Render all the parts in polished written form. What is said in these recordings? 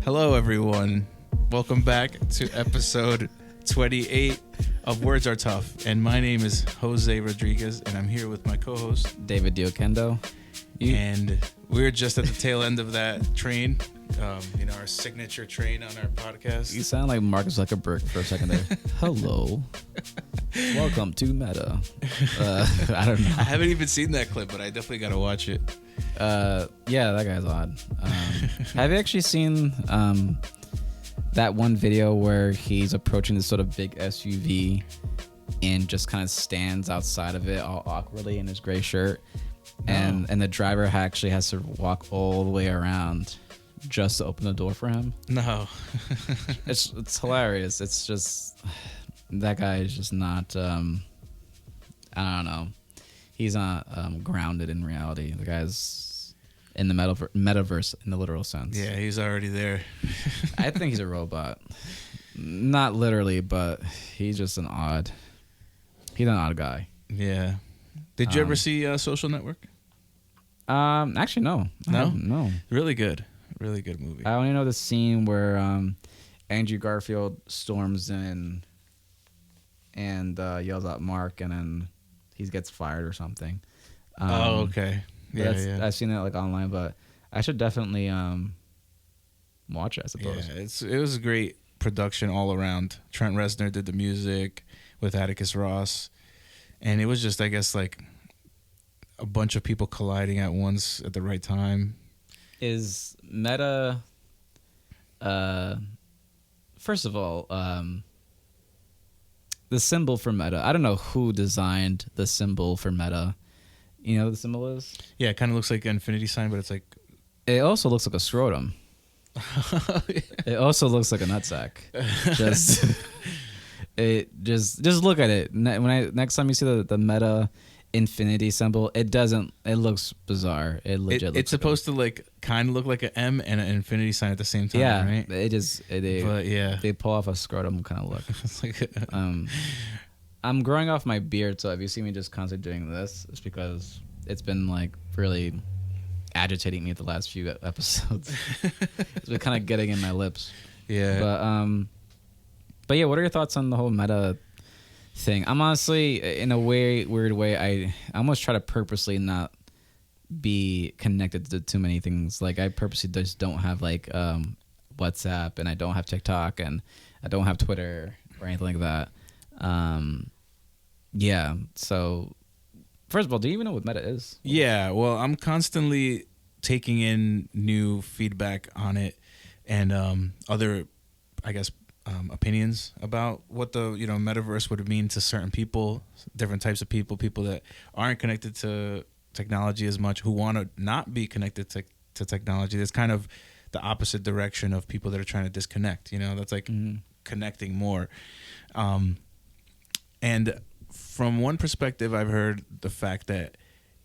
Hello, everyone. Welcome back to episode 28 of WordsrTough. And my name is Jose Rodriguez, and I'm here with my co-host, David Diokendo. And we're just at the tail end of that train, our signature train on our podcast. You sound like Mark Zuckerberg for a second there. Hello. Welcome to Meta. I don't know. I haven't even seen that clip, but I definitely got to watch it. Yeah, that guy's odd. Have you actually seen that one video where he's approaching this sort of big SUV and just kind of stands outside of it all awkwardly in his gray shirt? And the driver actually has to walk all the way around just to open the door for him. No. It's hilarious. It's just, that guy is just not, I don't know. He's not grounded in reality. The guy's in the metaverse in the literal sense. Yeah, he's already there. I think he's a robot. Not literally, but he's just an odd guy. Yeah. Did you ever see Social Network? Actually, no. No. Really good movie. I only know the scene where Andrew Garfield storms in and yells out Mark, and then he gets fired or something. Okay. Yeah. I've seen it like online, but I should definitely watch it, I suppose. Yeah, it was a great production all around. Trent Reznor did the music with Atticus Ross, and it was just, I guess, like a bunch of people colliding at once at the right time. Is Meta, first of all, the symbol for Meta, I don't know who designed the symbol for Meta. You know what the symbol is? Yeah, it kind of looks like an infinity sign, but it's like... It also looks like a scrotum. Yeah. It also looks like a nutsack. Just look at it. Next time you see the Meta infinity symbol, it looks bizarre. It's supposed to like kind of look like an M and an infinity sign at the same time. Yeah, right? They pull off a scrotum kind of look. It's like I'm growing off my beard, so if you see me just constantly doing this, it's because it's been like really agitating me the last few episodes. It's been kind of getting in my lips. Yeah. But yeah, what are your thoughts on the whole Meta thing? I'm honestly, in a weird way, I almost try to purposely not be connected to too many things. Like I purposely just don't have like WhatsApp, and I don't have TikTok, and I don't have Twitter or anything like that. Yeah. So first of all, do you even know what Meta is? Yeah. Well, I'm constantly taking in new feedback on it and other, I guess, opinions about what the metaverse would mean to certain people, different types of people that aren't connected to technology as much, who want to not be connected to technology. There's kind of the opposite direction of people that are trying to disconnect. That's like connecting more. And from one perspective, I've heard the fact that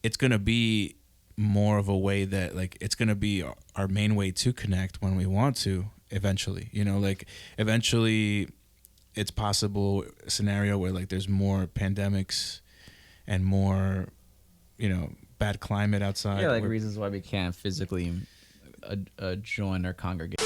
it's going to be more of a way that like it's going to be our main way to connect when we want to eventually. Eventually it's possible scenario where like there's more pandemics and more, bad climate outside. Yeah, like reasons why we can't physically join or congregate.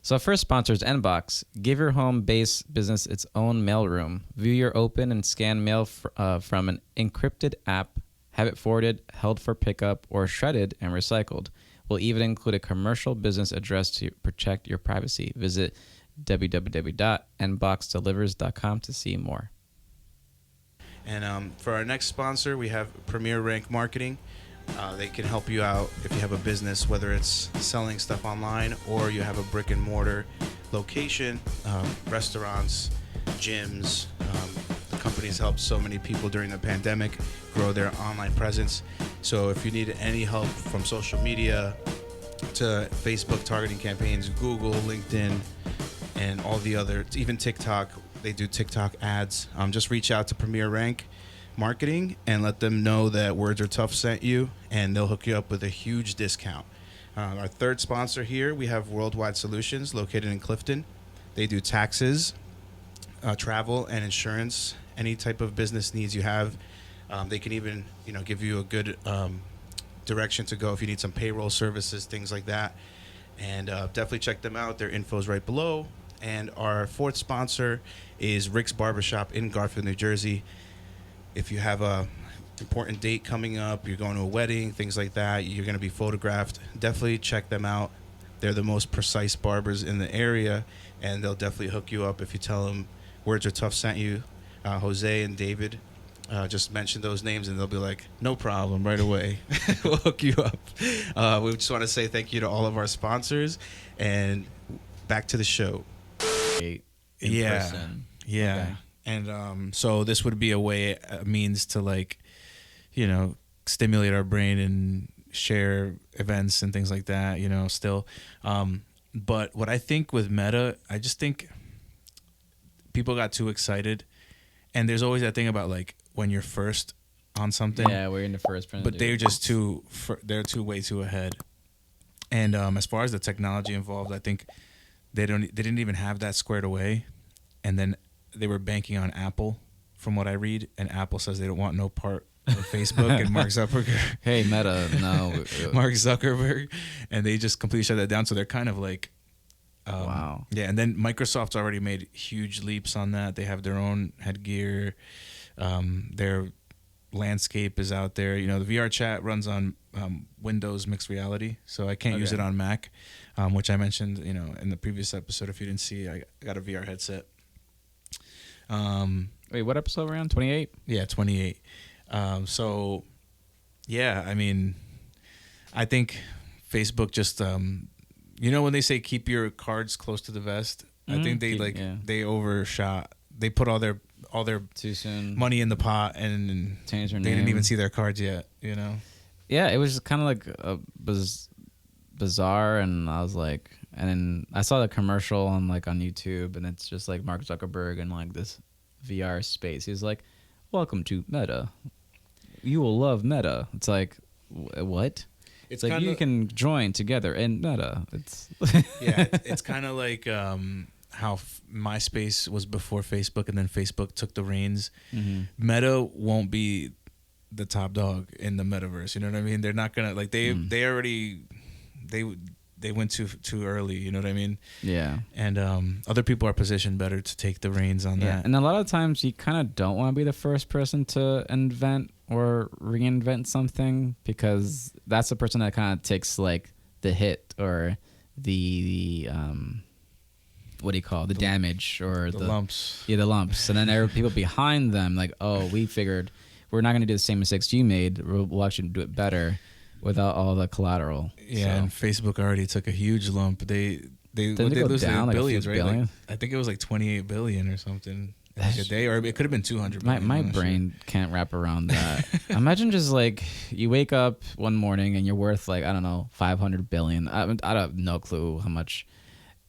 So first sponsor is Nbox. Give your home-based business its own mailroom. View your open and scan mail from an encrypted app. Have it forwarded, held for pickup, or shredded and recycled. We'll even include a commercial business address to protect your privacy. Visit www.nboxdelivers.com to see more. And for our next sponsor, we have Premier Rank Marketing. They can help you out if you have a business, whether it's selling stuff online or you have a brick and mortar location, restaurants, gyms. The company's helped so many people during the pandemic grow their online presence. So if you need any help from social media to Facebook targeting campaigns, Google, LinkedIn, and all the other, even TikTok, they do TikTok ads. Just reach out to Premier Rank Marketing and let them know that WordsrTough sent you, and they'll hook you up with a huge discount. Our third sponsor here, we have Worldwide Solutions, located in Clifton. They do taxes, travel, and insurance. Any type of business needs you have. They can even, give you a good direction to go if you need some payroll services, things like that. And definitely check them out. Their info's right below. And our fourth sponsor is Rick's Barbershop in Garfield, New Jersey. If you have a important date coming up, you're going to a wedding, things like that, you're going to be photographed, definitely check them out. They're the most precise barbers in the area, and they'll definitely hook you up if you tell them WordsrTough sent you. Jose and David just mention those names, and they'll be like, no problem, right away. We'll hook you up. We just want to say thank you to all of our sponsors, and back to the show. In Yeah. person. Yeah. Okay. And so this would be a means to, like, you know, stimulate our brain and share events and things like that, you know, still. But what I think with Meta, I just think people got too excited. And there's always that thing about, like, when you're first on something. Yeah, we're in the first print. But they're just way too ahead. And as far as the technology involved, I think they didn't even have that squared away. And then they were banking on Apple, from what I read. And Apple says they don't want no part of Facebook and Mark Zuckerberg. Hey, Meta, no. Mark Zuckerberg. And they just completely shut that down. So they're kind of like, Wow. Yeah, and then Microsoft's already made huge leaps on that. They have their own headgear. Their landscape is out there. You know, the VR chat runs on Windows mixed reality, so I can't use it on Mac, which I mentioned, you know, in the previous episode. If you didn't see, I got a VR headset. Wait, what episode we're on? 28? Yeah, 28. So, yeah, I mean, I think Facebook just, you know, when they say keep your cards close to the vest, I think they they overshot. They put all their Too soon. money in the pot, and Change their they name. didn't even see their cards yet, you know. Yeah, it was kind of like bizarre, and I was like, and then I saw the commercial on YouTube, and it's just like Mark Zuckerberg in like this VR space. He's like, "Welcome to Meta. You will love Meta." It's like, what? It's like you can join together in Meta. It's yeah, it's kind of like how MySpace was before Facebook, and then Facebook took the reins. Mm-hmm. Meta won't be the top dog in the metaverse. You know what I mean? They're not gonna like they already they went too early. You know what I mean? Yeah. And other people are positioned better to take the reins on that. And a lot of times you kind of don't want to be the first person to invent or reinvent something, because that's the person that kind of takes like the hit or the what do you call it? The damage or the lumps. Yeah, the lumps. And then there are people behind them like, oh, we figured we're not going to do the same mistakes you made. We'll actually do it better without all the collateral. Yeah, so. and Facebook already took a huge lump. They lose down like billions, right? billion? Like, I think it was like 28 billion or something like a day, or it could have been 200 billion. My brain can't wrap around that. Imagine just like you wake up one morning and you're worth like, I don't know, 500 billion. I have no clue how much.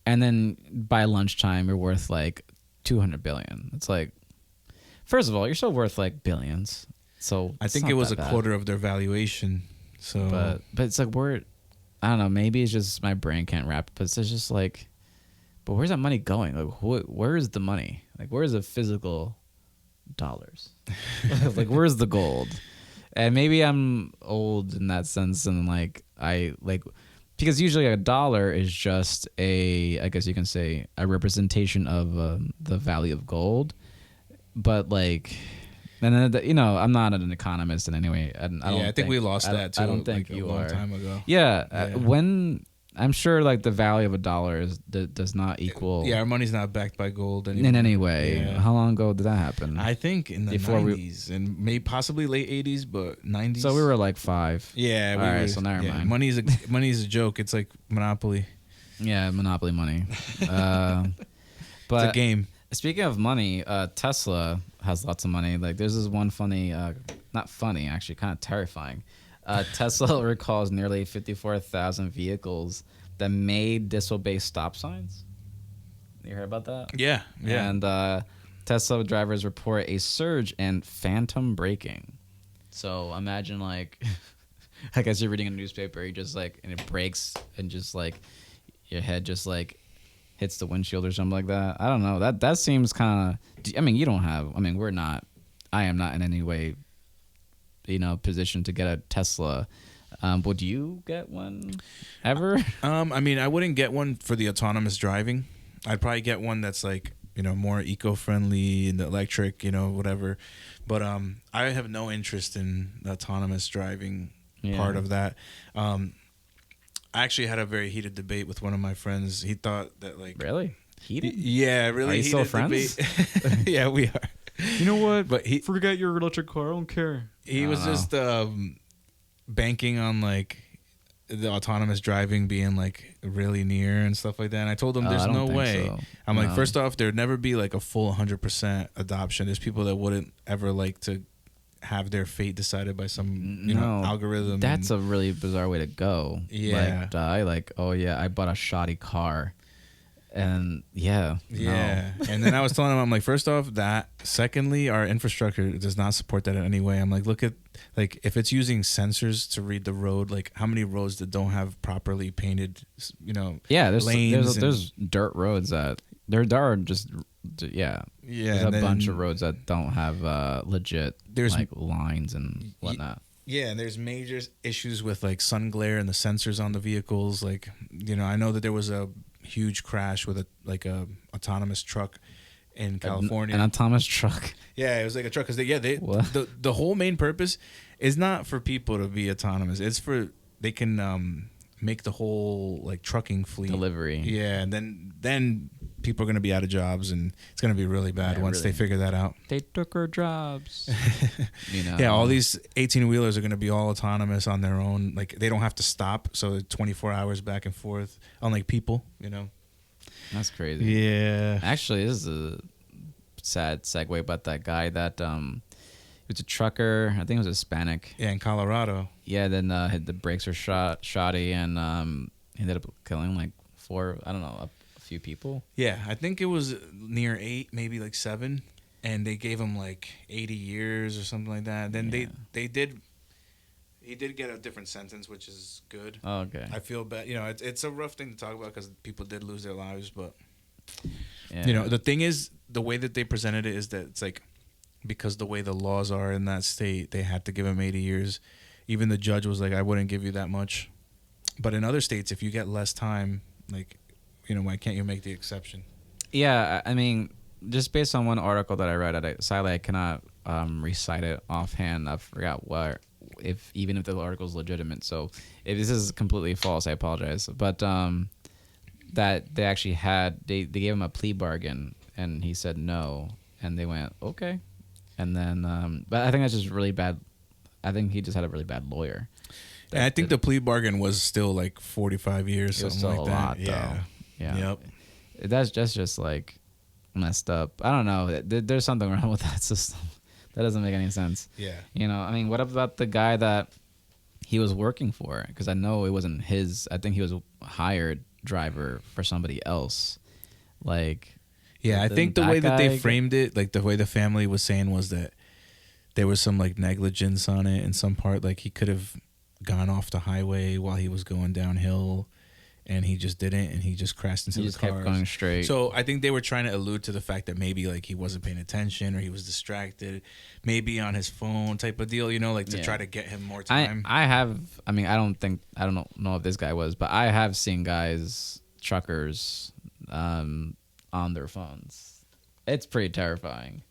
And then by lunchtime you're worth like 200 billion. It's like, first of all, you're still worth like billions. So I think it was a quarter of their valuation. So, but it's like I don't know. Maybe it's just my brain can't wrap. But it's just like, but where's that money going? Like, where is the money? Like, where's the physical dollars? Like, where's the gold? And maybe I'm old in that sense, and like because usually a dollar is just I guess you can say a representation of the value of gold, but like. And then, I'm not an economist in any way. I think we lost that too. I don't think like you a long are. Time ago. Yeah, when I'm sure like the value of a dollar does not equal. Yeah, our money's not backed by gold anymore. In any way. Yeah. How long ago did that happen? I think in the 90s and maybe possibly late 80s, but 90s. So we were like 5. Yeah. All right, so never mind. Money's a joke. It's like Monopoly. Yeah, Monopoly money. But it's a game. Speaking of money, Tesla has lots of money. Like, there's this one funny, not funny, actually, kind of terrifying. Tesla recalls nearly 54,000 vehicles that may disobey stop signs. You heard about that? Yeah. And Tesla drivers report a surge in phantom braking. So imagine, like, I guess you're reading a newspaper, you just like, and it breaks, and just like your head just like hits the windshield or something like that. I don't know. That seems kind of. I mean, we're not. I am not in any way, positioned to get a Tesla. Would you get one ever? I mean, I wouldn't get one for the autonomous driving. I'd probably get one that's like, more eco-friendly and electric, whatever. But I have no interest in the autonomous driving part of that. I actually had a very heated debate with one of my friends. He thought that like really heated. Yeah, really. Are you heated still friends? Debate. Yeah, we are. You know what? But forget your electric car. I don't care. He was just banking on like the autonomous driving being like really near and stuff like that. And I told him there's no way. So. I'm like, first off, there'd never be like a full 100% adoption. There's people that wouldn't ever like to have their fate decided by some algorithm. That's a really bizarre way to go. Yeah. Like die like, oh yeah, I bought a shoddy car. And And then I was telling him, I'm like, first off, that. Secondly, our infrastructure does not support that in any way. I'm like, look at, like, if it's using sensors to read the road, like, how many roads that don't have properly painted, lanes? There's dirt roads that there are just there's a bunch of roads that don't have legit like lines and whatnot. Yeah, and there's major issues with like sun glare and the sensors on the vehicles. Like, I know that there was a huge crash with a autonomous truck in California. An autonomous truck. Yeah, it was like a truck because the whole main purpose is not for people to be autonomous. It's for they can make the whole like trucking fleet delivery. Yeah, and then people are going to be out of jobs, and it's going to be really bad once they figure that out. They took our jobs. Yeah, all these 18-wheelers are going to be all autonomous on their own. Like, they don't have to stop, so 24 hours back and forth, unlike people, That's crazy. Yeah. Actually, this is a sad segue about that guy that he was a trucker. I think he was Hispanic. Yeah, in Colorado. Yeah, then the brakes were shoddy, and he ended up killing like a few people. Yeah, I think it was near 8, maybe like 7, and they gave him like 80 years or something like that. Then he did get a different sentence, which is good. Oh, okay. I feel bad. It's a rough thing to talk about because people did lose their lives, but the thing is, the way that they presented it is that it's like, because the way the laws are in that state, they had to give him 80 years. Even the judge was like, I wouldn't give you that much. But in other states, if you get less time, like, why can't you make the exception? Yeah, I mean, just based on one article that I read, sadly I cannot recite it offhand. I forgot even if the article is legitimate. So if this is completely false, I apologize. But that they actually they gave him a plea bargain, and he said no, and they went okay, and then but I think that's just really bad. I think he just had a really bad lawyer. And I think the plea bargain was still like 45 years, something like that. Lot, yeah. Yeah. Yep. That's just like messed up. I don't know. There's something wrong with that system. That doesn't make any sense. Yeah. I mean, what about the guy that he was working for? Because I know it wasn't his. I think he was a hired driver for somebody else. Like, yeah, I think the way that they framed it, like the way the family was saying, was that there was some like negligence on it in some part. Like, he could have gone off the highway while he was going downhill, and he just didn't, and he just crashed into the cars. He just kept going straight. So I think they were trying to allude to the fact that maybe like he wasn't paying attention, or he was distracted, maybe on his phone type of deal, like to try to get him more time. I don't know if this guy was, but I have seen truckers on their phones. It's pretty terrifying.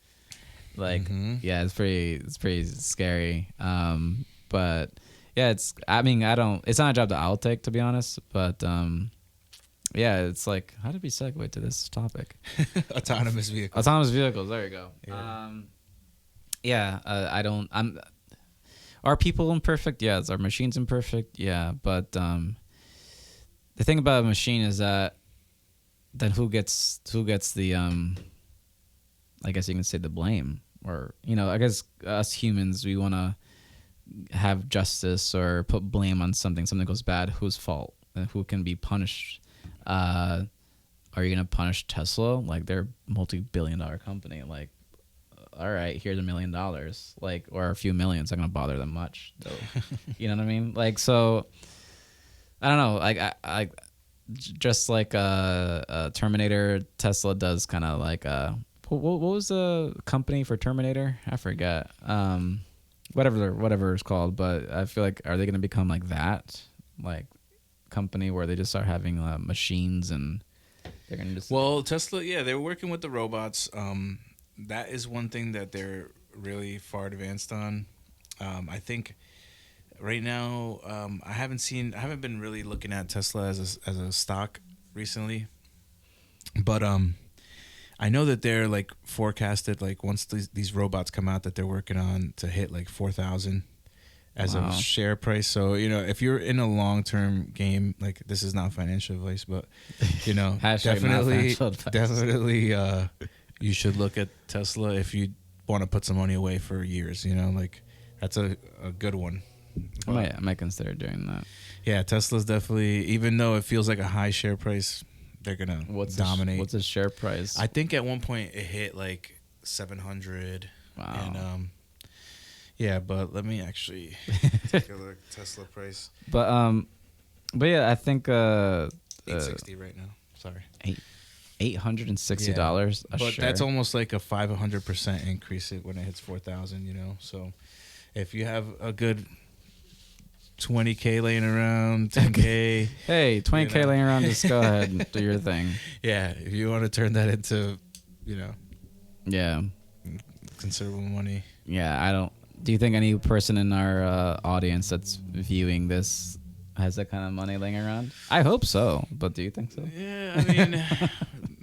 Like, yeah, it's pretty scary. But yeah, it's not a job that I'll take, to be honest, but yeah, it's like, how did we segue to this topic? Autonomous vehicles. Autonomous vehicles, there you go. Yeah. Are people imperfect? Yeah. Are machines imperfect? Yeah. But the thing about a machine is that then who gets the I guess you can say the blame, or I guess us humans, we want to have justice or put blame on something goes bad. Whose fault? And who can be punished? Are you gonna punish Tesla? Like, they're a multi-billion-dollar company. Like, all right, here's $1 million, like, or a few million. It's not gonna bother them much, though. You know what I mean? Like, so I don't know. Like, I just like Terminator, Tesla does kind of like what was the company for Terminator? I forget. whatever it's called. But I feel like, are they going to become like that, like company where they just start having machines and they're going to just... Well, Tesla, yeah, they're working with the robots. That is one thing that they're really far advanced on. I think right now, I haven't been really looking at Tesla as a stock recently, but I know that they're like forecasted, like once these robots come out, that they're working on to hit like 4,000 as a share price. So, if you're in a long-term game, like, this is not financial advice, but, definitely, you should look at Tesla if you want to put some money away for years, like, that's a good one. I might consider doing that. Yeah, Tesla's definitely, even though it feels like a high share price, they're going to dominate. What's the share price? I think at one point it hit like 700. Wow. And, yeah, but let me actually take a look at Tesla price. But yeah, I think 860 right now. Sorry. $860 a but share. that's almost like a 500% increase when it hits 4,000. So if you have a good 20K laying around, 10K. Hey, 20K laying around, just go ahead and do your thing. Yeah, if you want to turn that into, yeah, considerable money. Yeah, do you think any person in our audience that's viewing this has that kind of money laying around? I hope so, but do you think so? Yeah, I mean,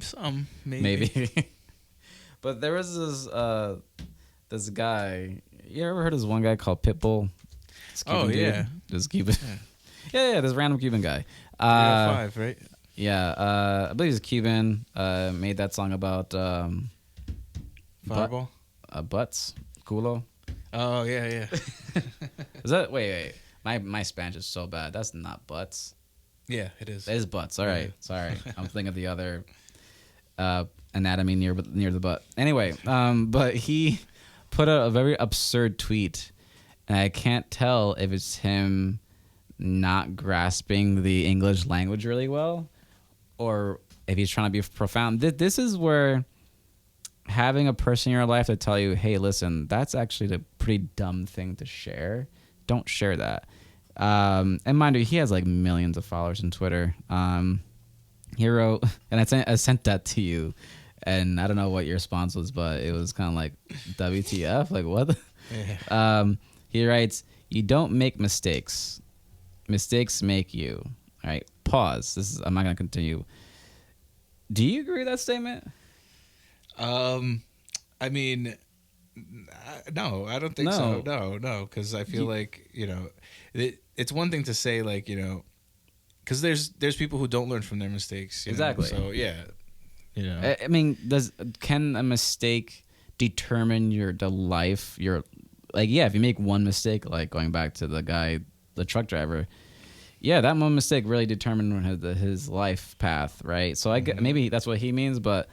some, maybe. But there was this guy. You ever heard of this one guy called Pitbull? Oh, yeah. This Cuban. Yeah, this random Cuban guy. 5, right? Yeah, I believe he's Cuban. Made that song about Fireball? Butts. Culo. Oh, yeah. Is that... Wait. My Spanish is so bad. That's not butts. Yeah, it is. It is butts. All right. Sorry. I'm thinking of the other anatomy near the butt. Anyway, but he put out a very absurd tweet, and I can't tell if it's him not grasping the English language really well or if he's trying to be profound. This is where having a person in your life to tell you, hey, listen, that's actually a pretty dumb thing to share. Don't share that. And mind you, he has like millions of followers on Twitter. He wrote, and I sent that to you, and I don't know what your response was, but it was kind of like, WTF? Like, what? Yeah. He writes, you don't make mistakes. Mistakes make you. All right, pause. I'm not going to continue. Do you agree with that statement? I mean, no, I don't think so. No, because I feel like, it's one thing to say, like, because there's people who don't learn from their mistakes. Exactly. So, yeah, I mean, can a mistake determine the life? If you make one mistake, like going back to the truck driver, yeah, that one mistake really determined his life path, right? So maybe that's what he means, but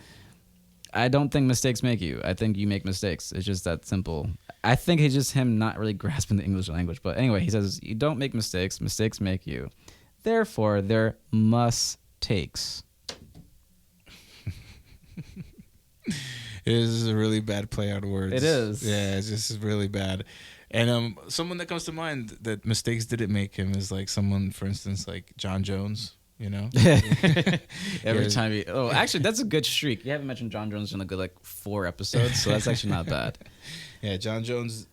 I don't think mistakes make you. I think you make mistakes. It's just that simple. I think it's just him not really grasping the English language. But anyway, he says, you don't make mistakes. Mistakes make you. Therefore, they're must-takes. It is a really bad play on words. It is. Yeah, it's just really bad. And someone that comes to mind that mistakes didn't make him is like someone, for instance, like John Jones. Every time actually, that's a good streak. You haven't mentioned John Jones in a good 4 episodes, so that's actually not bad. Yeah, John Jones,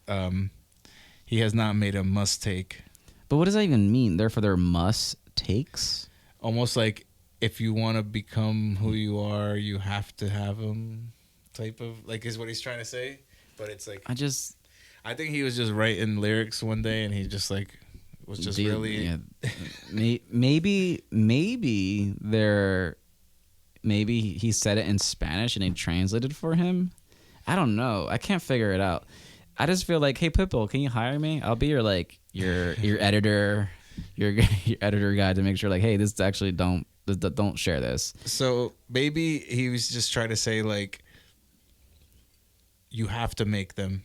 he has not made a must take. But what does that even mean? Therefore, they're must takes? Almost like if you want to become who you are, you have to have them type of, like, is what he's trying to say. But it's like, I think he was just writing lyrics one day and he just was just really... Yeah. Maybe he said it in Spanish and he translated for him. I don't know. I can't figure it out. I just feel like, hey, Pitbull, can you hire me? I'll be your editor, your editor guy to make sure, like, hey, this actually don't share this. So maybe he was just trying to say, like, you have to make them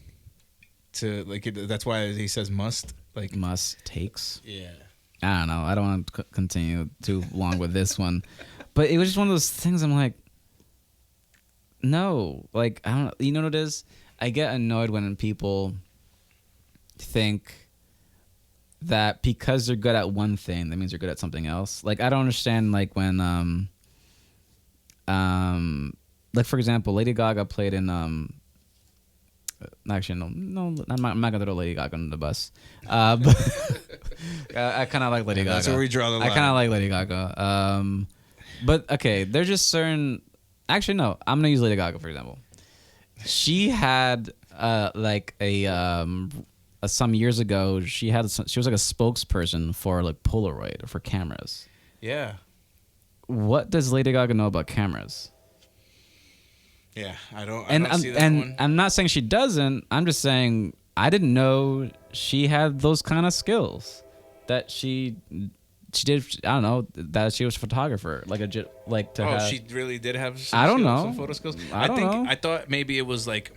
to, like, that's why he says must. Like, must takes. Yeah. I don't know. I don't want to continue too long with this one, but it was just one of those things. I'm like, no, like, I don't know. You know what it is? I get annoyed when people think that because they're good at one thing, that means they're good at something else. Like, I don't understand, like, when, like, for example, Lady Gaga played in, actually, no, I'm not going to throw Lady Gaga under the bus. But I kind of like Lady Gaga. That's where we draw the line. I kind of like Lady Gaga. But, okay, there's just certain... Actually, no, I'm going to use Lady Gaga, for example. She had, like, some years ago, she was like a spokesperson for like Polaroid, for cameras. Yeah. What does Lady Gaga know about cameras? Yeah, I don't see that and one. I'm not saying she doesn't. I'm just saying I didn't know she had those kind of skills. That she did. I don't know that she was a photographer. She really did have. I don't know. Some photo skills. I thought maybe it was like,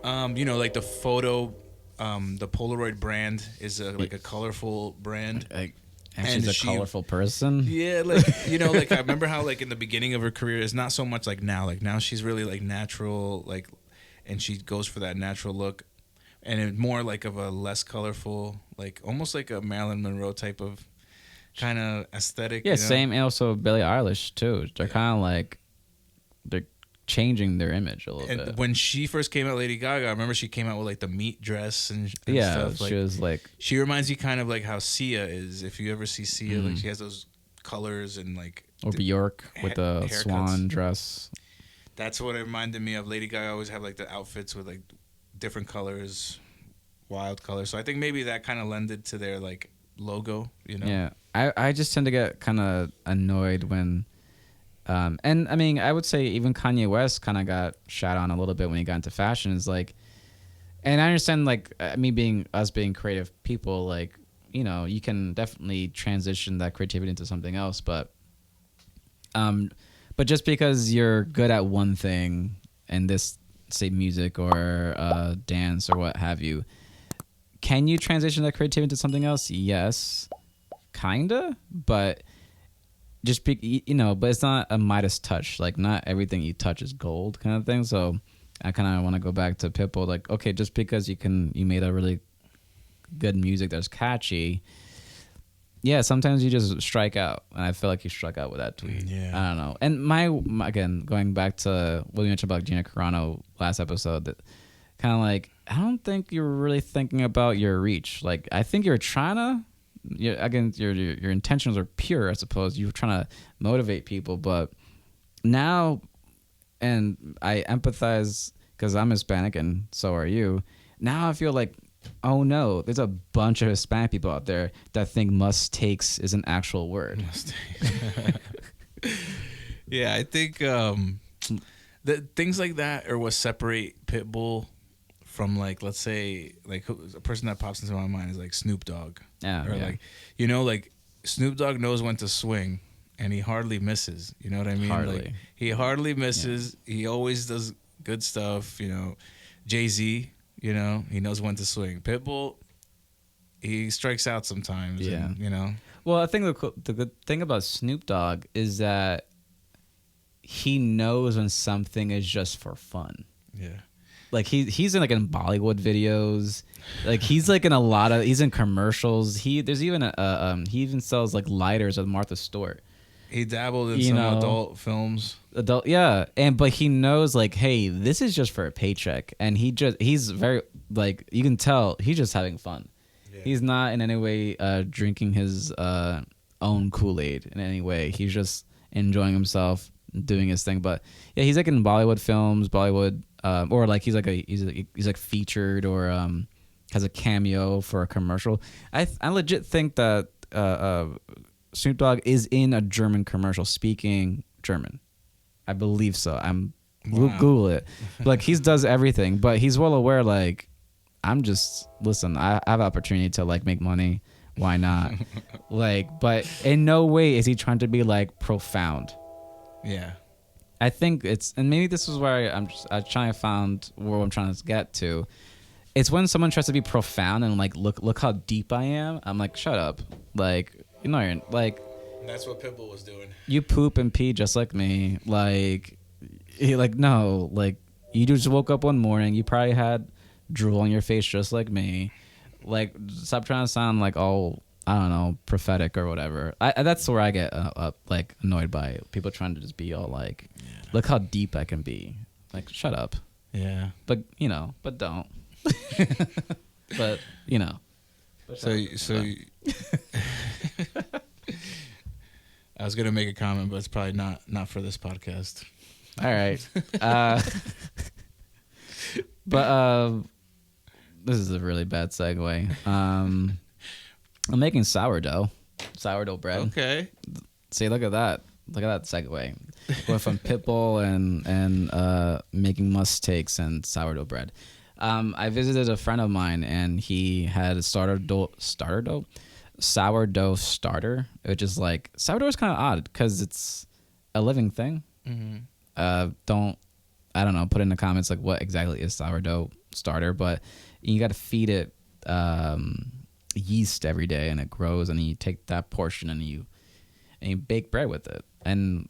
like the photo. The Polaroid brand is like a colorful brand. And she's a colorful person. Yeah, like, like I remember how like in the beginning of her career, it's not so much like now. Like now she's really like natural, like, and she goes for that natural look, and it's more like of a less colorful, like almost like a Marilyn Monroe type of kind of aesthetic. Yeah, same. And also Billie Eilish too. They're kind of like they're changing their image a little bit. And when she first came out, Lady Gaga, I remember she came out with like the meat dress and stuff. She was like... She reminds you kind of like how Sia is. If you ever see Sia, like she has those colors and like... Or Bjork with the swan dress. That's what it reminded me of. Lady Gaga always have like the outfits with like different colors, wild colors. So I think maybe that kind of lended to their like logo, Yeah. I just tend to get kind of annoyed when... and I mean, I would say even Kanye West kind of got shot on a little bit when he got into fashion. It's like, and I understand like us being creative people, like, you can definitely transition that creativity into something else. But just because you're good at one thing, and this, say, music or dance or what have you, can you transition that creativity into something else? Yes, kinda, but. Just but it's not a Midas touch. Like, not everything you touch is gold, kind of thing. So I kind of want to go back to Pitbull. Like, okay, just because you made a really good music that's catchy, yeah, sometimes you just strike out, and I feel like you struck out with that tweet. Yeah, I don't know. And again, going back to what we mentioned about Gina Carano last episode, that kind of like, I don't think you're really thinking about your reach. Like, I think you're trying to. Again, your intentions are pure, I suppose. You're trying to motivate people, but now, and I empathize because I'm Hispanic and so are you. Now I feel like, oh no, there's a bunch of Hispanic people out there that think Mustakes is an actual word. Yeah, I think the things like that are what separate Pitbull from, like, let's say, like, a person that pops into my mind is like Snoop Dogg. Yeah, or like, like Snoop Dogg knows when to swing, and he hardly misses. You know what I mean? Hardly. Like, he hardly misses. Yeah. He always does good stuff. Jay-Z, he knows when to swing. Pitbull, he strikes out sometimes. Yeah. And, Well, I think the good thing about Snoop Dogg is that he knows when something is just for fun. Yeah. Like, he's in, like, in Bollywood videos. Like, he's like in he's in commercials. There's even he even sells like lighters at Martha Stewart. He dabbled in some adult films. But he knows, like, hey, this is just for a paycheck, and he's very, like, you can tell he's just having fun. Yeah. He's not in any way drinking his own Kool-Aid in any way. He's just enjoying himself, doing his thing. But yeah, he's like in Bollywood films, or like he's like featured or has a cameo for a commercial. I legit think that Snoop Dogg is in a German commercial speaking German. I believe so. Google it. Like, he does everything, but he's well aware, like, listen, I have opportunity to, like, make money. Why not? Like, but in no way is he trying to be, like, profound. Yeah. I think and maybe this is where I'm trying to find where I'm trying to get to. It's when someone tries to be profound and, like, look how deep I am. I'm like, shut up. Like, you're like. That's what Pitbull was doing. You poop and pee just like me. Like, no. Like, you just woke up one morning. You probably had drool on your face just like me. Like, stop trying to sound like all, I don't know, prophetic or whatever. That's where I get like annoyed by people trying to just be all like, look how deep I can be. Like, shut up. Yeah. But but don't. But So I was gonna make a comment, but it's probably not for this podcast. All right. But this is a really bad segue. I'm making sourdough bread. Okay. See, look at that segue. Went from Pitbull and making Mustakes and sourdough bread. I visited a friend of mine, and he had a sourdough starter, which is like, sourdough is kind of odd because it's a living thing. Mm-hmm. I don't know, put in the comments like what exactly is sourdough starter, but you got to feed it yeast every day, and it grows, and you take that portion and you bake bread with it. And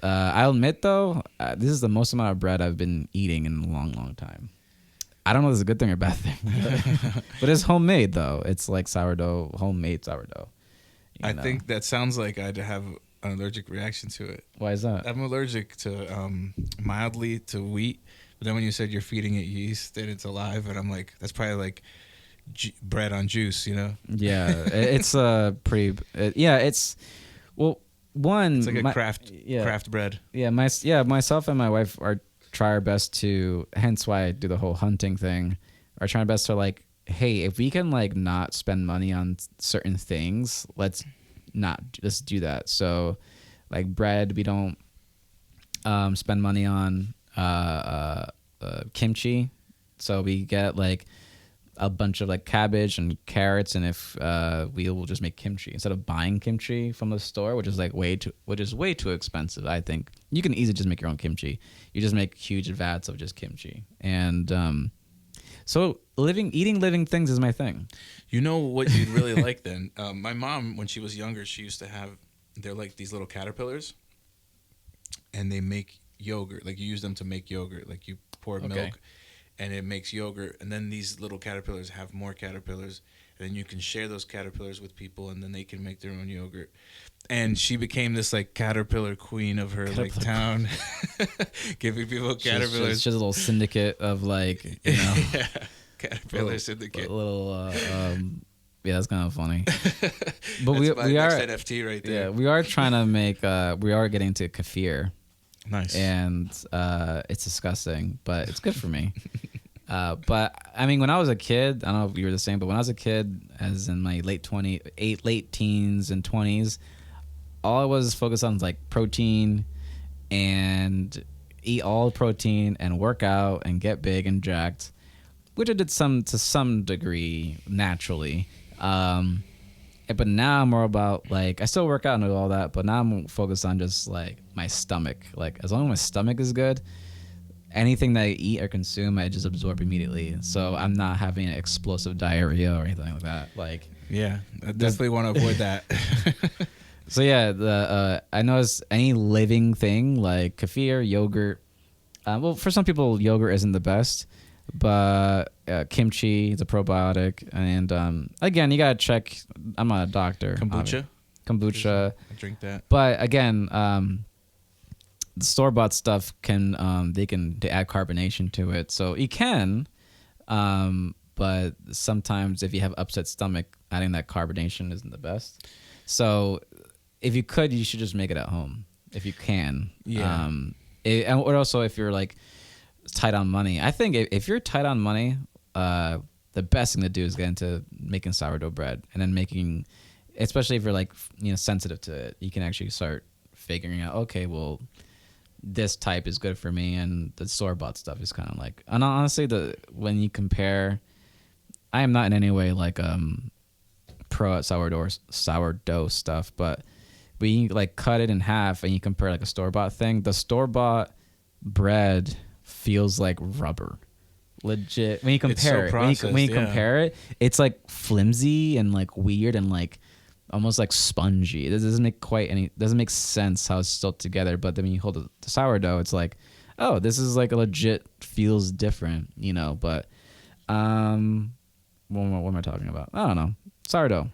I'll admit though, this is the most amount of bread I've been eating in a long, long time. I don't know if it's a good thing or bad thing, but it's homemade though. It's like homemade sourdough. I think that sounds like I'd have an allergic reaction to it. Why is that? I'm allergic to mildly to wheat, but then when you said you're feeding it yeast and it's alive, and I'm like, that's probably like bread on juice, you know? Yeah, it's pretty. It's one. It's like a craft bread. Yeah, myself and my wife try our best to. Hence why I do the whole hunting thing. Are trying our best to like, hey, if we can like not spend money on certain things, let's do that. So, like bread, we don't spend money on kimchi. So we get like a bunch of like cabbage and carrots, and if we will just make kimchi instead of buying kimchi from the store, which is way too expensive. I think you can easily just make your own kimchi. You just make huge vats of just kimchi, and so eating living things is my thing. You know what you'd really like then? My mom, when she was younger, she used to have, they're like these little caterpillars, and they make yogurt. Like you use them to make yogurt. Like you pour milk, and it makes yogurt. And then these little caterpillars have more caterpillars, and then you can share those caterpillars with people, and then they can make their own yogurt. And she became this like caterpillar queen of her like town, giving people caterpillars. She's a little syndicate of like, you know, yeah, caterpillar syndicate. A little, yeah, that's kind of funny. But we are NFT right there. Yeah, we are trying to make. We are getting to kefir. Nice. And it's disgusting, but it's good for me. But I mean, when I was a kid, I don't know if you were the same, but when I was a kid, as in my late teens and 20s, all I was focused on was like protein and eat all protein and work out and get big and jacked, which I did to some degree naturally. But now I'm more about like, I still work out and do all that, but now I'm focused on just like my stomach. Like as long as my stomach is good, anything that I eat or consume, I just absorb immediately. So I'm not having explosive diarrhea or anything like that. Like, yeah, I definitely want to avoid that. So yeah, I noticed any living thing like kefir, yogurt. Well, for some people, yogurt isn't the best, but kimchi is a probiotic. And again, you gotta check. I'm not a doctor. Kombucha. I drink that. But again, the store-bought stuff they add carbonation to it, so you can. But sometimes if you have upset stomach, adding that carbonation isn't the best. So if you could, you should just make it at home if you can. Yeah. Or also if you're like tight on money. I think if you're tight on money, the best thing to do is get into making sourdough bread, and then making, especially if you're like, you know, sensitive to it, you can actually start figuring out, okay, well, this type is good for me, and the store-bought stuff is kind of like, and honestly, when you compare, I am not in any way like pro at sourdough stuff, but when you like cut it in half and you compare like a store-bought thing, the store-bought bread feels like rubber, legit. When you compare compare it, it's like flimsy and like weird and like almost like spongy. It doesn't make sense how it's still together. But then when you hold the sourdough, it's like, oh, this is like a legit, feels different, you know. But What am I talking about? I don't know. Sourdough.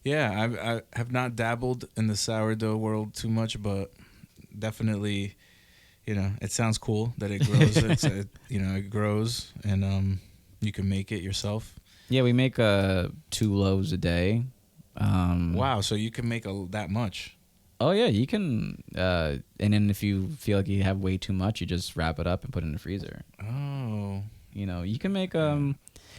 Yeah, I have not dabbled in the sourdough world too much, but definitely, it sounds cool that it grows. It grows, and you can make it yourself. Yeah, we make 2 loaves a day. Wow, so you can make that much. Oh yeah, you can. And then if you feel like you have way too much, you just wrap it up and put it in the freezer. Oh, you can make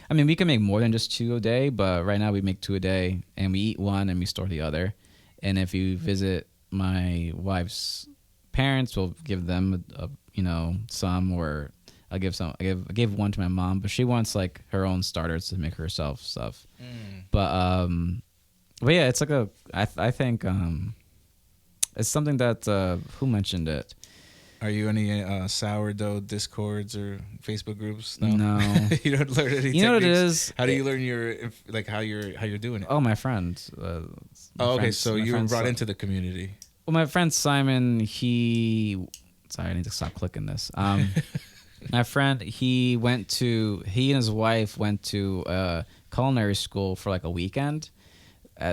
I mean, we can make more than just 2 a day, but right now we make 2 a day, and we eat one and we store the other. And if you visit my wife's parents, we'll give them some, or I'll give some. I gave one to my mom, but she wants like her own starters to make herself stuff. But yeah, it's like I think it's something that who mentioned it? Are you any sourdough discords or Facebook groups? No. You don't learn any techniques? You know what it is? How do you learn how you're doing it? Oh, my friend. Okay, so you were brought into the community. Well, my friend Simon, sorry, I need to stop clicking this. My friend, he and his wife went to culinary school for like a weekend,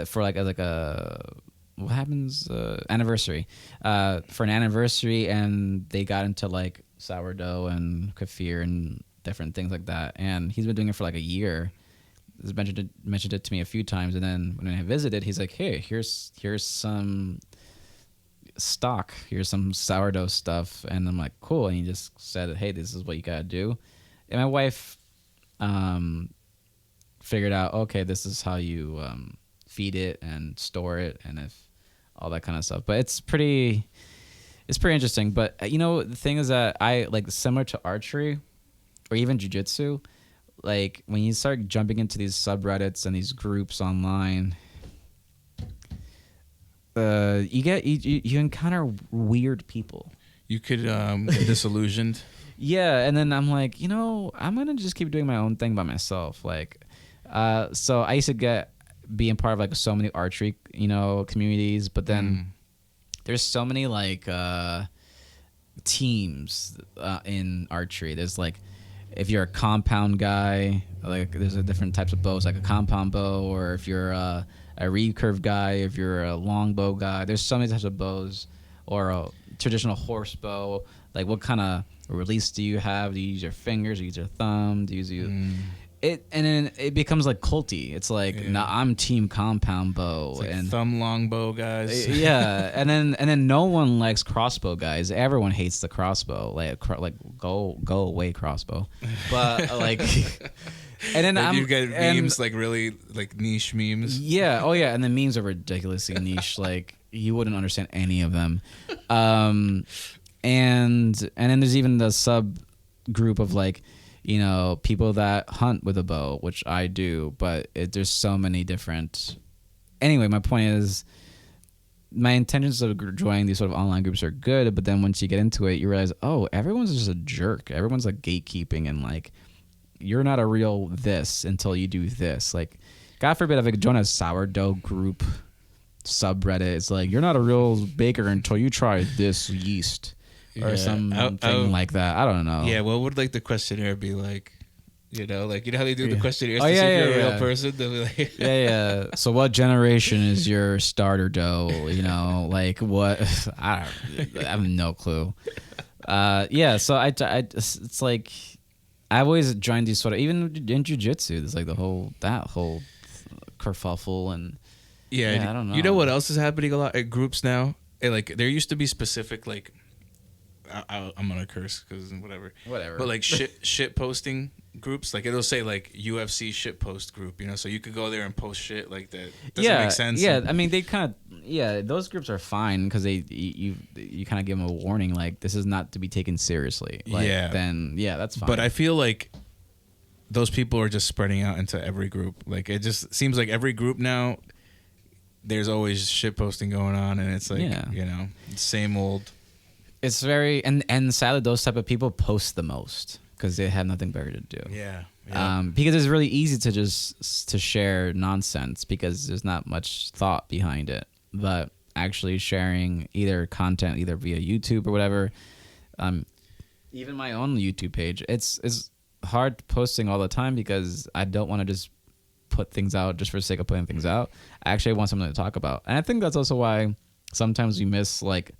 for like a what happens anniversary, for an anniversary, and they got into like sourdough and kefir and different things like that. And he's been doing it for like a year. He's mentioned it to me a few times, and then when I visited, he's like, "Hey, here's some stock. Here's some sourdough stuff." And I'm like, "Cool." And he just said, "Hey, this is what you gotta do." And my wife figured out, okay, this is how you feed it and store it, and if all that kind of stuff. But it's pretty interesting. But the thing is that I like, similar to archery or even jiu-jitsu, like when you start jumping into these subreddits and these groups online, you encounter weird people. You could get disillusioned. Yeah, and then I'm like, I'm gonna just keep doing my own thing by myself. Like, so I used to being part of like so many archery, communities, but then there's so many like teams in archery. There's like, if you're a compound guy, like there's different types of bows, like a compound bow, or if you're a recurve guy, if you're a longbow guy, there's so many types of bows, or a traditional horse bow. Like, what kind of release do you have? Do you use your fingers? Do you use your thumb? Do you use it? And then it becomes like culty. It's like, nah, I'm team compound bow, it's like and thumb longbow guys. Yeah, and then no one likes crossbow guys. Everyone hates the crossbow. Like go away crossbow. But like, and then you get memes, like really like niche memes. Yeah. Oh yeah. And the memes are ridiculously niche. Like, you wouldn't understand any of them. And then there's even the sub group of like, people that hunt with a bow, which I do, but there's so many different. Anyway, my point is, my intentions of joining these sort of online groups are good, but then once you get into it, you realize, oh, everyone's just a jerk. Everyone's like gatekeeping, and like, you're not a real this until you do this. Like, God forbid if I could join a sourdough group subreddit, it's like, you're not a real baker until you try this yeast. Or something like that. I don't know. Yeah, what would like the questionnaire be like? Like, how they do the questionnaires to see if you're a real person? They'll be like, yeah. So what generation is your starter dough? Like what? I have no clue. Yeah. So it's like, I've always joined these sort of, even in jiu-jitsu, there's like that whole kerfuffle and. Yeah, I don't know. You know what else is happening a lot at groups now? Like, there used to be specific like. I'm gonna curse because whatever. But like shit posting groups, like it'll say like UFC shit post group, so you could go there and post shit like that. Doesn't make sense. Yeah, I mean, they kind of those groups are fine because you kind of give them a warning, like, this is not to be taken seriously. Like, then that's fine. But I feel like those people are just spreading out into every group. Like, it just seems like every group now, there's always shit posting going on, and it's like same old. It's very and sadly, those type of people post the most because they have nothing better to do. Yeah. Because it's really easy to share nonsense because there's not much thought behind it. But actually sharing either content, either via YouTube or whatever, even my own YouTube page, it's hard posting all the time because I don't want to just put things out just for the sake of putting things out. I actually want something to talk about. And I think that's also why sometimes we miss like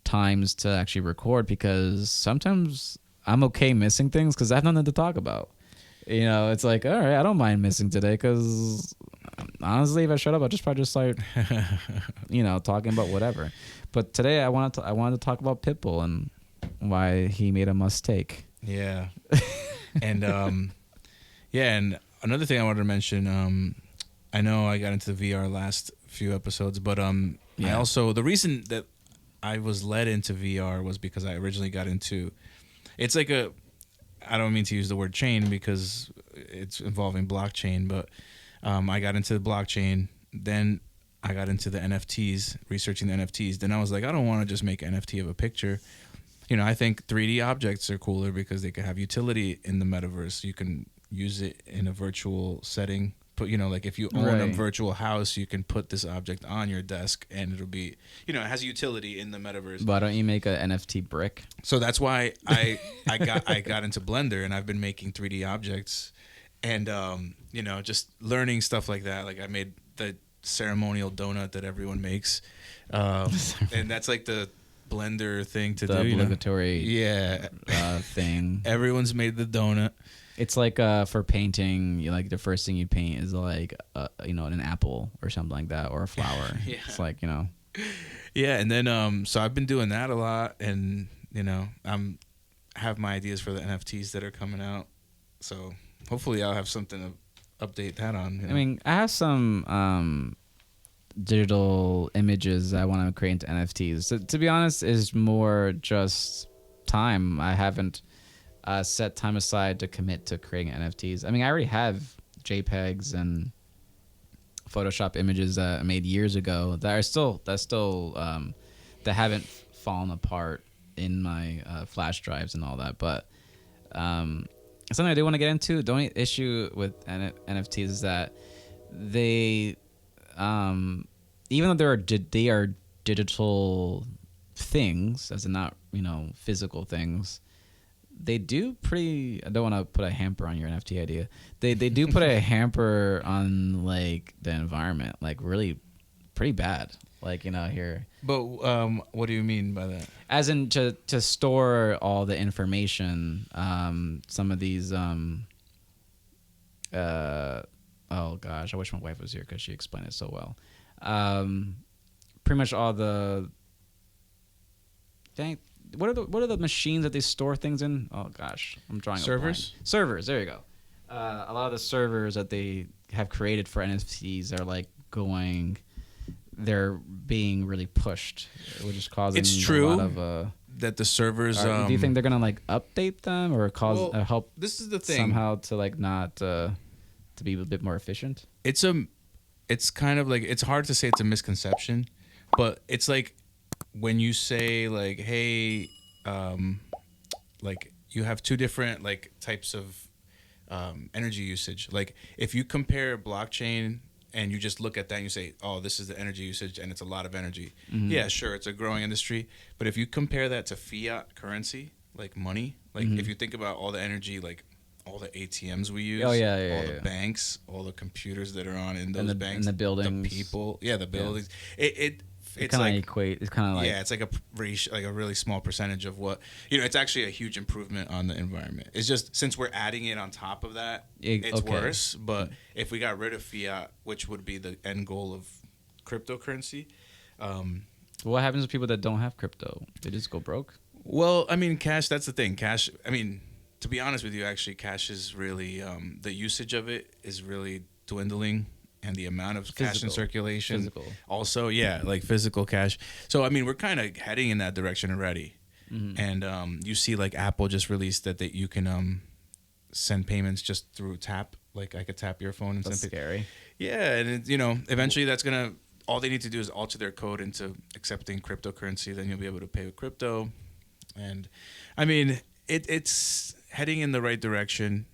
times to actually record, because sometimes I'm okay missing things because I have nothing to talk about. You know, it's like, all right, I don't mind missing today because honestly, if I shut up, I'll just probably just start, talking about whatever. But today I wanted to talk about Pitbull and why he made a mistake. Yeah. And and another thing I wanted to mention, I know I got into the VR last few episodes, but I also, the reason that I was led into VR was because I originally got into, it's like I don't mean to use the word chain because it's involving blockchain, but I got into the blockchain, then I got into the NFTs, researching the NFTs. Then I was like, I don't want to just make an NFT of a picture. I think 3D objects are cooler because they can have utility in the metaverse. You can use it in a virtual setting. But, like if you own a virtual house, you can put this object on your desk and it'll be, it has utility in the metaverse. Why don't you make an NFT brick? So that's why I got into Blender, and I've been making 3D objects and, just learning stuff like that. Like I made the ceremonial donut that everyone makes. And that's like the Blender thing to do. The obligatory thing. Everyone's made the donut. It's like for painting, like the first thing you paint is like an apple or something like that, or a flower. Yeah. It's like Yeah, and then so I've been doing that a lot, and I'm have my ideas for the NFTs that are coming out. So hopefully I'll have something to update that on. I mean, I have some digital images I want to create into NFTs. So, to be honest, is more just time. I haven't set time aside to commit to creating NFTs. I mean, I already have JPEGs and Photoshop images that I made years ago that haven't fallen apart in my flash drives and all that. But something I do want to get into. The only issue with NFTs is that they, even though they are digital things, as in not physical things, they do I don't want to put a hamper on your NFT idea. They do put a hamper on like the environment, like really pretty bad. Like here. But what do you mean by that? As in to store all the information. Some of these. Oh gosh, I wish my wife was here because she explained it so well. Pretty much all the. Dang, what are the machines that they store things in? Oh gosh, I'm drawing servers. Servers. There you go. A lot of the servers that they have created for NFTs are like they're being really pushed, which is causing a lot of. That the servers. Do you think they're gonna like update them or help? This is the thing. Somehow to like not to be a bit more efficient. It's kind of like, it's hard to say it's a misconception, but it's like when you say like, hey, like you have two different like types of energy usage. Like if you compare blockchain and you just look at that and you say, oh, this is the energy usage and it's a lot of energy. Mm-hmm. Yeah, sure, it's a growing industry. But if you compare that to fiat currency, like money, like if you think about all the energy, like all the ATMs we use, all the banks, all the computers that are on in those banks, and the buildings, the people, the buildings. It's kind of equate. It's kind of like it's like a really small percentage of what It's actually a huge improvement on the environment. It's just since we're adding it on top of that, it's worse. But if we got rid of fiat, which would be the end goal of cryptocurrency, what happens to people that don't have crypto? They just go broke. Well, I mean, cash. That's the thing. Cash. I mean, to be honest with you, actually, cash is really the usage of it is really dwindling. And the amount of cash in circulation. Also, like physical cash. So, I mean, we're kind of heading in that direction already. Mm-hmm. And you see, like, Apple just released that you can send payments just through tap. Like, I could tap your phone and send payments. Scary. Yeah, and, eventually that's going to... All they need to do is alter their code into accepting cryptocurrency. Then you'll be able to pay with crypto. And, I mean, it's heading in the right direction.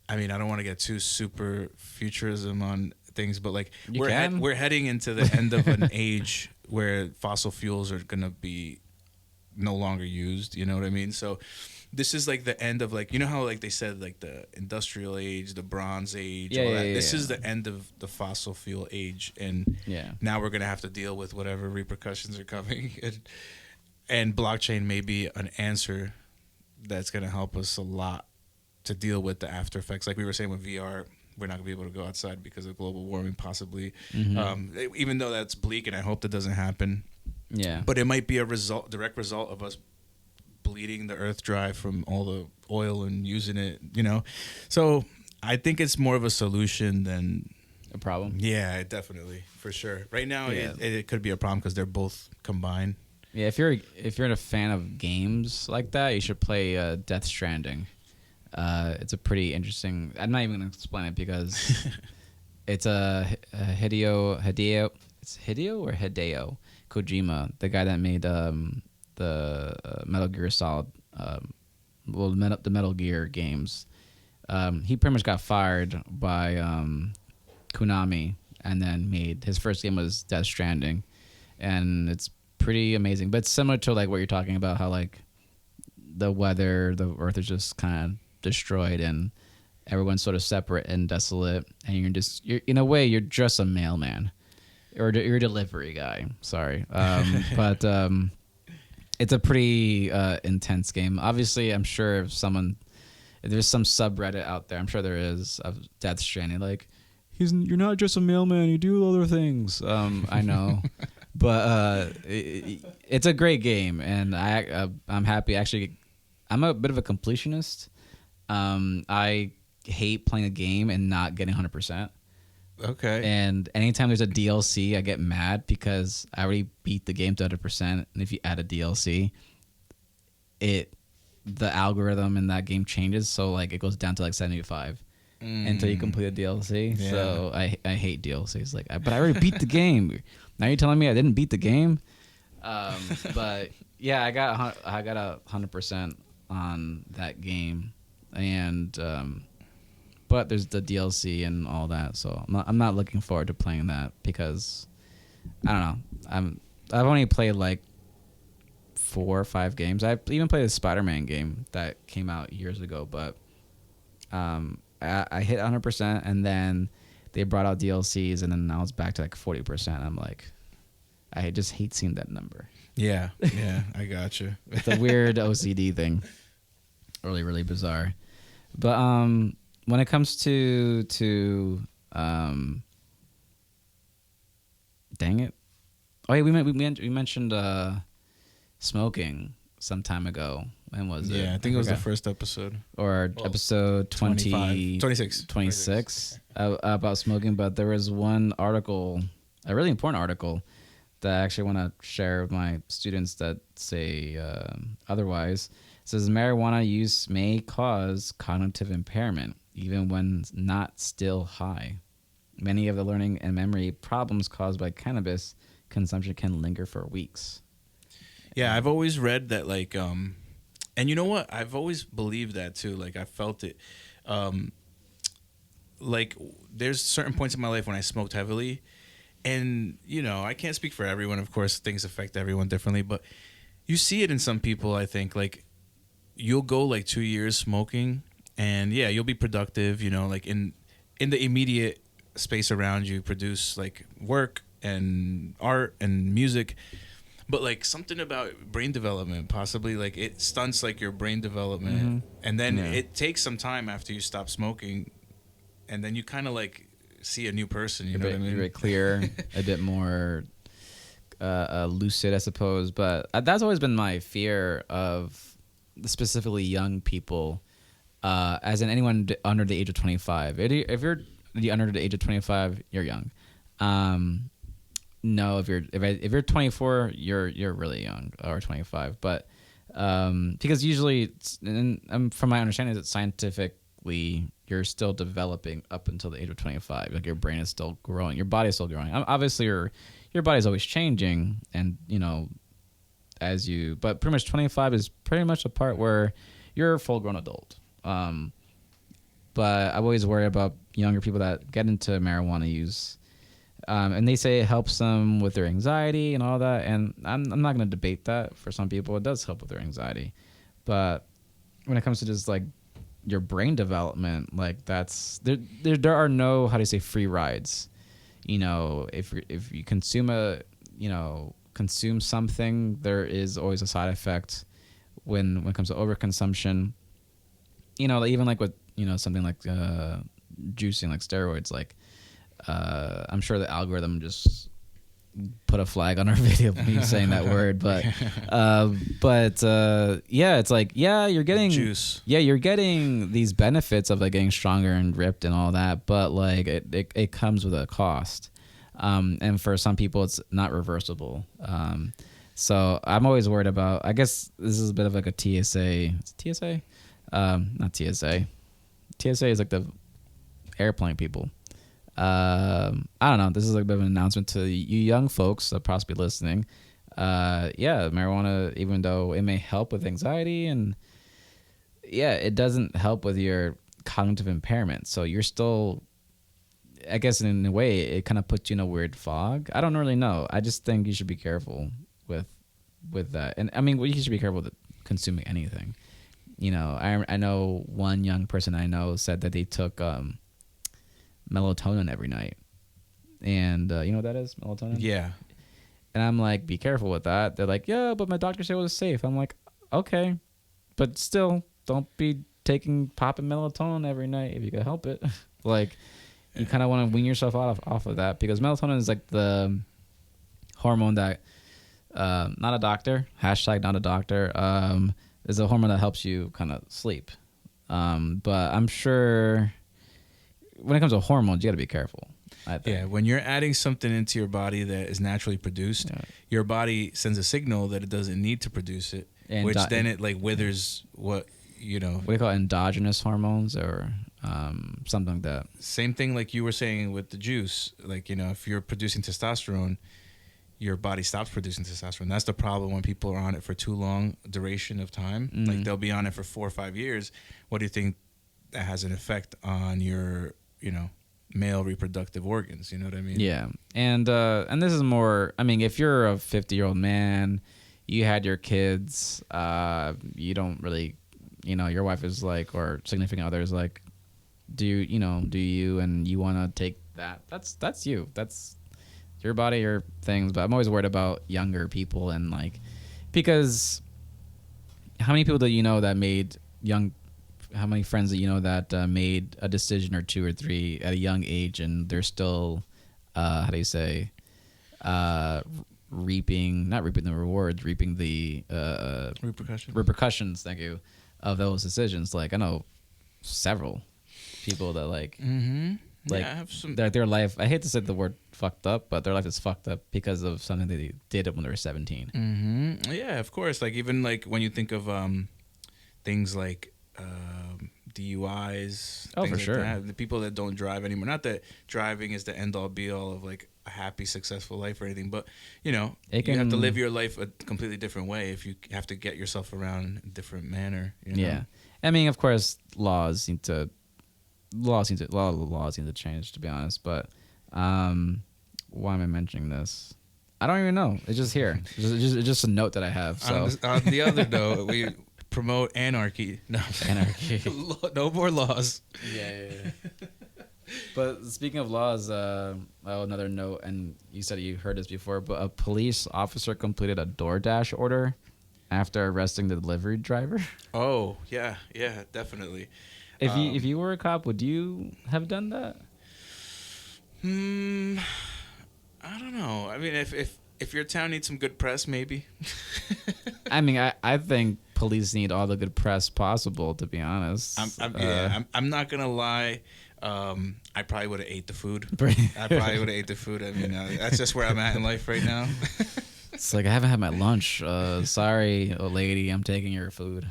I mean, I don't want to get too super futurism on things, but like we're heading into the end of an age where fossil fuels are going to be no longer used. You know what I mean? So this is like the end of like, you know how like they said like the industrial age, the bronze age, all that. This is the end of the fossil fuel age, and now we're gonna have to deal with whatever repercussions are coming, and blockchain may be an answer that's gonna help us a lot to deal with the after effects. Like we were saying with VR, we're not gonna be able to go outside because of global warming, possibly. Even though that's bleak, and I hope that doesn't happen. Yeah, but it might be a direct result of us bleeding the earth dry from all the oil and using it, you know. So I think it's more of a solution than a problem. Yeah, definitely, for sure. Right now, it could be a problem because they're both combined. Yeah, if you're a fan of games like that, you should play Death Stranding. It's a pretty interesting. I'm not even gonna explain it because it's a Hideo. It's Hideo or Hideo Kojima, the guy that made the Metal Gear Solid, the Metal Gear games. He pretty much got fired by Konami, and then made his first game was Death Stranding, and it's pretty amazing. But it's similar to like what you're talking about, how like the weather, the earth is just kind of destroyed, and everyone's sort of separate and desolate, and you're in a way you're just a mailman, or you're a delivery guy. Sorry, but it's a pretty intense game. Obviously, I'm sure if there's some subreddit out there, I'm sure there is, of Death Stranding, like, you're not just a mailman, you do other things. I know. But it's a great game, and I'm happy. Actually, I'm a bit of a completionist. I hate playing a game and not getting 100%. Okay. And anytime there's a DLC, I get mad because I already beat the game to 100%. And if you add a DLC, the algorithm in that game changes, so like it goes down to like 75 until you complete a DLC. Yeah. So I hate DLCs. Like, but I already beat the game. Now you're telling me I didn't beat the game? But yeah, I got 100% on that game, and but there's the DLC and all that, so I'm not looking forward to playing that because I don't know. I've only played like 4 or 5 games. I even played a Spider-Man game that came out years ago, but I hit 100%, and then they brought out DLCs, and then I was back to like 40%. I'm like, I just hate seeing that number. Yeah, I got you. It's a weird OCD thing. Really, really bizarre. But when it comes to dang it. Oh, yeah, we mentioned smoking some time ago. When was it? Yeah, I think it was the first episode. Or episode 26 about smoking. But there was one article, a really important article, that I actually want to share with my students that say otherwise. It says marijuana use may cause cognitive impairment, even when not still high. Many of the learning and memory problems caused by cannabis consumption can linger for weeks. Yeah, I've always read that, like, and you know what? I've always believed that too. Like, I felt it. Like, there's certain points in my life when I smoked heavily, and you know, I can't speak for everyone. Of course, things affect everyone differently, but you see it in some people. I think, like, you'll go like 2 years smoking, and yeah, you'll be productive. You know, like in the immediate space around you, produce like work and art and music. But like something about brain development, possibly like it stunts like your brain development, and then it takes some time after you stop smoking, and then you kind of like see a new person. You know what I mean? A bit clearer, a bit more lucid, I suppose. But that's always been my fear of specifically young people, as in anyone under the age of 25. If you're under the age of 25, you're young. No, if you're 24, you're really young, or 25. But because usually, from my understanding, that scientifically you're still developing up until the age of 25. Like your brain is still growing, your body is still growing. Obviously, your body's always changing, and you know, but pretty much 25 is pretty much a part where you're a full-grown adult. But I always worry about younger people that get into marijuana use. And they say it helps them with their anxiety and all that. And I'm not going to debate that. For some people, it does help with their anxiety. But when it comes to just like your brain development, like that's there are no, how do you say, free rides. You know, if you consume something, there is always a side effect when it comes to overconsumption. You know, even like with, you know, something like juicing, like steroids, like I'm sure the algorithm just put a flag on our video of me saying that word, but yeah, it's like, yeah, you're getting juice. Yeah, you're getting these benefits of like getting stronger and ripped and all that, but like it comes with a cost. And for some people it's not reversible. So I'm always worried about, I guess this is a bit of like a TSA. It's TSA? Not TSA. TSA is like the airplane people. I don't know. This is like a bit of an announcement to you young folks that possibly listening. Yeah, marijuana, even though it may help with anxiety, and yeah, it doesn't help with your cognitive impairment. So you're still, I guess in a way, it kind of puts you in a weird fog. I don't really know. I just think you should be careful with that. And I mean, you should be careful with consuming anything. You know, I know one young person I know said that they took melatonin every night. And you know what that is, melatonin? Yeah. And I'm like, be careful with that. They're like, yeah, but my doctor said it was safe. I'm like, okay, but still, don't be popping melatonin every night if you can help it. Like, you kind of want to wean yourself off of that, because melatonin is like the hormone that, not a doctor, hashtag not a doctor, is a hormone that helps you kind of sleep. But I'm sure when it comes to hormones, you got to be careful. I think. Yeah, when you're adding something into your body that is naturally produced, your body sends a signal that it doesn't need to produce it, which then it like withers what, you know. What do you call it, endogenous hormones or something like that? Same thing like you were saying with the juice. Like, you know, if you're producing testosterone, your body stops producing testosterone. That's the problem when people are on it for too long duration of time. Mm-hmm. Like they'll be on it for 4 or 5 years. What do you think that has an effect on your, you know, male reproductive organs? You know what I mean? Yeah. And this is more, I mean, if you're a 50-year-old man, you had your kids, you don't really, you know, your wife is like, or significant other is like, do you and you want to take that? That's you. That's your body, your things. But I'm always worried about younger people, and like, because how many people do you know that how many friends that you know that made a decision or 2 or 3 at a young age, and they're still, how do you say, not reaping the rewards, reaping the repercussions, thank you, of those decisions. Like, I know several people that like, like, yeah, I have some... their life, I hate to say the word fucked up, but their life is fucked up because of something they did when they were 17. Mm-hmm. Yeah, of course. Like, even like when you think of things like DUIs. Oh, for sure. That. The people that don't drive anymore. Not that driving is the end all be all of like a happy, successful life or anything, but you know, you have to live your life a completely different way if you have to get yourself around in a different manner. You know? Yeah, I mean, of course, laws need to change, to be honest. But why am I mentioning this? I don't even know. It's just here. It's just a note that I have. So on the other note, we promote anarchy. No, anarchy. No more laws. Yeah. But speaking of laws, another note, and you said you heard this before, but a police officer completed a DoorDash order after arresting the delivery driver. Oh, yeah, definitely. If you were a cop, would you have done that? I don't know. I mean, if your town needs some good press, maybe. I mean, I think police need all the good press possible, to be honest. I'm not gonna lie. I probably would have ate the food. I mean, that's just where I'm at in life right now. It's like, I haven't had my lunch. Sorry, old lady, I'm taking your food.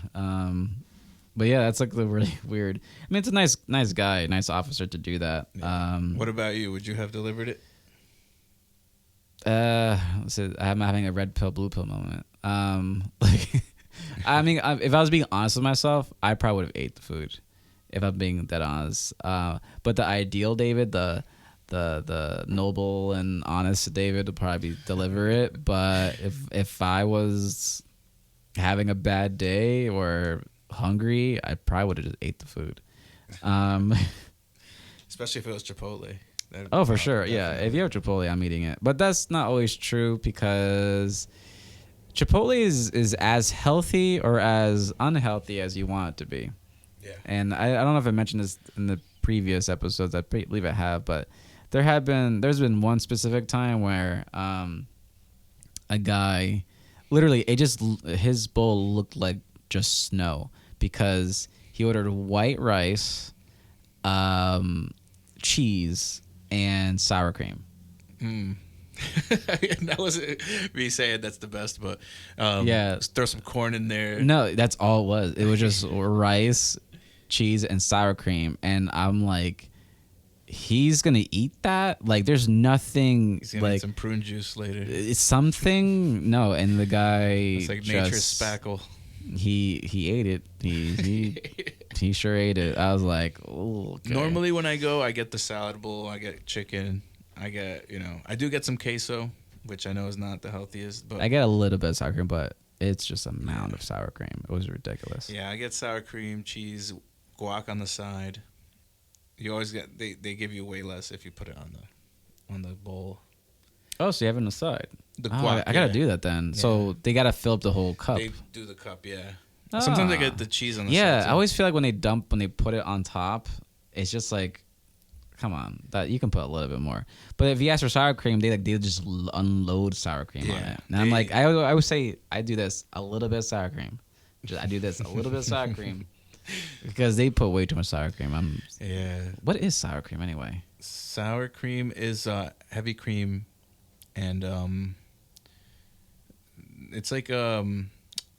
But yeah, that's like the really weird. I mean, it's a nice guy, nice officer to do that. Yeah. What about you? Would you have delivered it? So I'm having a red pill, blue pill moment. Like, I mean, if I was being honest with myself, I probably would have ate the food, if I'm being that honest. But the ideal, David, the the noble and honest David would probably deliver it. But if I was having a bad day or hungry, I probably would have just ate the food. Especially if it was Chipotle. Oh, for sure. Definitely. Yeah, if you have Chipotle, I'm eating it. But that's not always true because Chipotle is as healthy or as unhealthy as you want it to be. Yeah. And I don't know if I mentioned this in the previous episodes. I believe I have, but there's been one specific time where a guy, literally, his bowl looked like just snow because he ordered white rice, cheese, and sour cream. That wasn't me saying that's the best, but Yeah. throw some corn in there. No, that's all it was. It was just rice, cheese, and sour cream. And I'm like, he's going to eat that? Like, there's nothing. He's gonna like need some prune juice later. it's something. No, and the guy. It's like nature's spackle. He ate it. He sure ate it. I was like, oh. Okay. Normally when I go, I get the salad bowl. I get chicken. I get, I do get some queso, which I know is not the healthiest, but I get a little bit of sour cream, but it's just a mound of sour cream. It was ridiculous. yeah, I get sour cream, cheese, guac on the side. You always get they give you way less if you put it on the bowl. Oh, so you have it on the side. The Oh, guac, I gotta yeah. do that then. Yeah. So they gotta fill up the whole cup. They do the cup, yeah. Sometimes I get the cheese on the side. Yeah, too. I always feel like when they put it on top, it's just like, come on, that you can put a little bit more. But if you ask for sour cream, they just unload sour cream on it. And I'm like, I would say I do this a little bit of sour cream. I do this a little bit of sour cream because they put way too much sour cream. Yeah. What is sour cream anyway? Sour cream is heavy cream, and it's like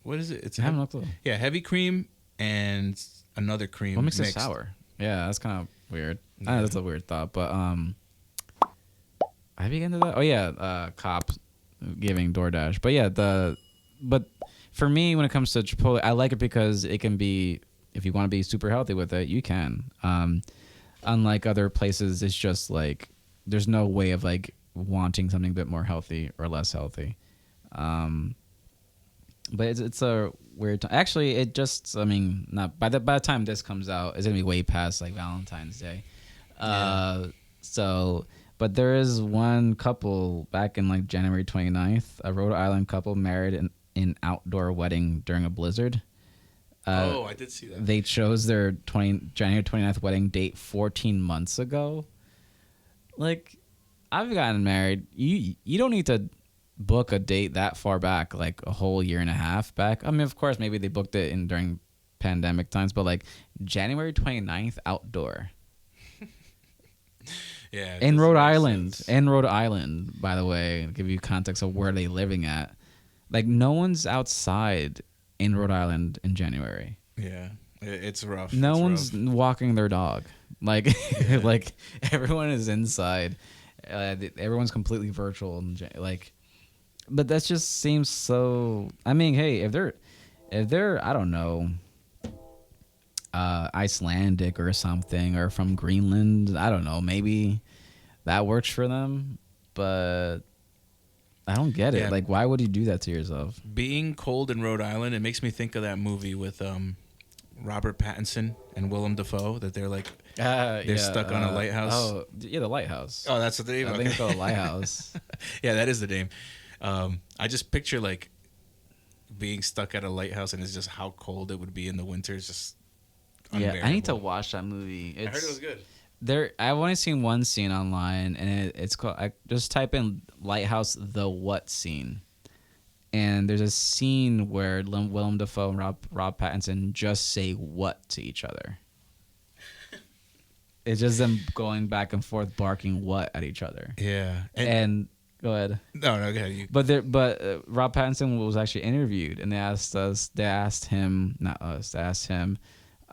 what is it? It's I have no clue. yeah, heavy cream and another cream. What makes it mixed. sour? Yeah, that's kind of weird. I know Yeah. that's a weird thought, but have you gotten into that? Oh yeah, cop giving DoorDash. But yeah, but for me when it comes to Chipotle, I like it because it can be, if you want to be super healthy with it, you can. Unlike other places, it's just like there's no way of like wanting something a bit more healthy or less healthy. But it's a weird time. Actually, not by the time this comes out, it's gonna be way past like Valentine's Day. But there is one couple back in like January 29th, a Rhode Island couple married in an outdoor wedding during a blizzard. I did see that. They chose their January 29th wedding date 14 months ago. Like, I've gotten married. You don't need to book a date that far back, like a whole year and a half back. I mean, of course, maybe they booked it during pandemic times, but like January 29th outdoor. Yeah. In Rhode Island. In Rhode Island, by the way, to give you context of where they living at. Like, no one's outside in Rhode Island in January. Yeah. It's rough. No one's walking their dog. Like, Yeah. like everyone is inside. Everyone's completely virtual. But that just seems so. I mean, hey, if they're I don't know, Icelandic or something, or from Greenland, I don't know, maybe that works for them. But I don't get it. Yeah. Like, why would you do that to yourself? Being cold in Rhode Island, it makes me think of that movie with Robert Pattinson and Willem Dafoe, that they're like they're stuck on a lighthouse. Oh, yeah, the lighthouse. Oh, that's the name. I think it's called the lighthouse. Yeah, that is the name. I just picture like being stuck at a lighthouse, and it's just how cold it would be in the winter. It's just unbearable. Yeah, I need to watch that movie. I heard it was good. I've only seen one scene online, and it's called. I just type in lighthouse the what scene, and there's a scene where Willem Dafoe and Rob Pattinson just say what to each other. It's just them going back and forth, barking what at each other. Yeah, And go ahead. no, go ahead. You. But Rob Pattinson was actually interviewed, and they asked him,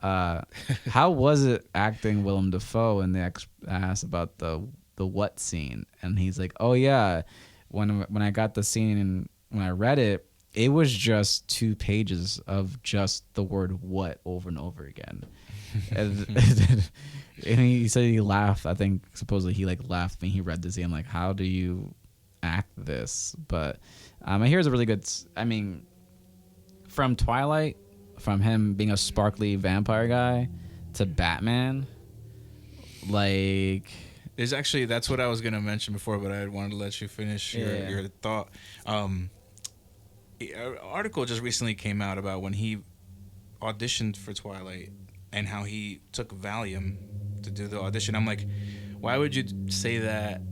how was it acting Willem Dafoe? And they asked about the what scene, and he's like, oh yeah, when I got the scene and when I read it, it was just 2 pages of just the word "what" over and over again. and he said he laughed. I think supposedly he like laughed when he read this. And like, how do you act this? But I hear it's a really good. I mean, from Twilight, from him being a sparkly vampire guy to Batman, like. There's actually, that's what I was gonna mention before, but I wanted to let you finish your thought. An article just recently came out about when he auditioned for Twilight and how he took Valium to do the audition. I'm like, why would you say that?